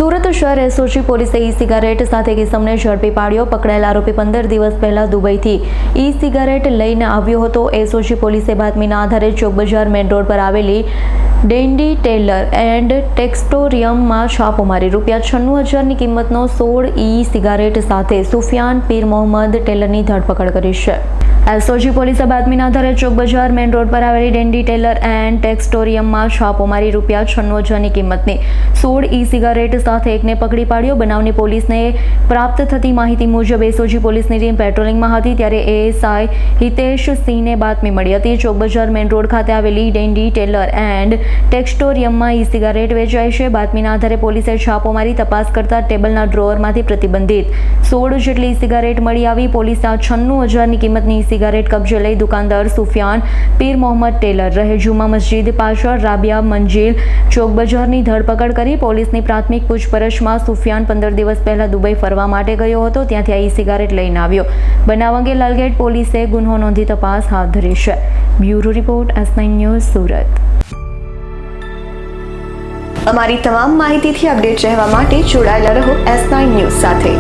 સુરત શહેર એસઓજી પોલીસે ઈ સિગારેટ સાથે કિસમને ઝડપી પાડ્યો. પકડાયેલ આરોપી 15 દિવસ પહેલા દુબઈથી ઈ સિગારેટ લઈને આવ્યો હતો. એસઓજી પોલીસે બાતમીના આધારે ચોક બજાર મેઇન રોડ પર આવેલી ડેન્ડી ટેલર એન્ડ ટેક્સટોરિયમમાં છાપો મારી ₹96,000ની કિંમતનો 16 ઈ સિગારેટ સાથે સુફિયાન પીર મોહમ્મદ ટેલરની ધરપકડ કરી છે. એસઓજી પોલીસે બાતમીના આધારે ચોક બજાર મેઇન રોડ પર આવેલી ડેન્ડી ટેલર એન્ડ ટેક્સટોરિયમમાં છાપો મારી ₹96,000ની કિંમતની 16 ઈ સિગારેટ સાથે એકને પકડી પાડ્યો. બનાવની પોલીસને પ્રાપ્ત થતી માહિતી મુજબ એસઓજી પોલીસની ટીમ પેટ્રોલિંગમાં હતી ત્યારે એએસઆઈ હિતેશ સિંહને બાતમી મળી હતી. ચોક બજાર મેઇન રોડ ખાતે આવેલી ડેન્ડી ટેલર એન્ડ ટેક્સટોરિયમમાં ઈ સિગારેટ વેચાય છે. બાતમીના આધારે પોલીસે છાપો મારી તપાસ કરતા ટેબલના ડ્રોઅરમાંથી પ્રતિબંધિત 16 જેટલી ઈ સિગારેટ મળી આવી. પોલીસે આ 96,000ની કિંમતની સિગારેટ કબજે લઈ દુકાનદાર સુફિયાન પીર મોહમ્મદ ટેલર રહે જુમા મસ્જિદ પાછળ રાબિયા મંજિલ ચોક બજારની ધરપકડ કરી. પોલીસની પ્રાથમિક પૂછપરછમાં સુફિયાન 15 દિવસ પહેલા દુબઈ ફરવા માટે ગયો હતો. ત્યાંથી આ ઈ સિગારેટ લઈને આવ્યો. બનાવ અંગે લાલગેટ પોલીસે ગુનો નોંધી તપાસ હાથ ધરી છે. Bureau report S9 news Surat. અમારી તમામ માહિતીથી અપડેટ રહેવા માટે જોડાયેલા રહો S9 ન્યૂઝ સાથે.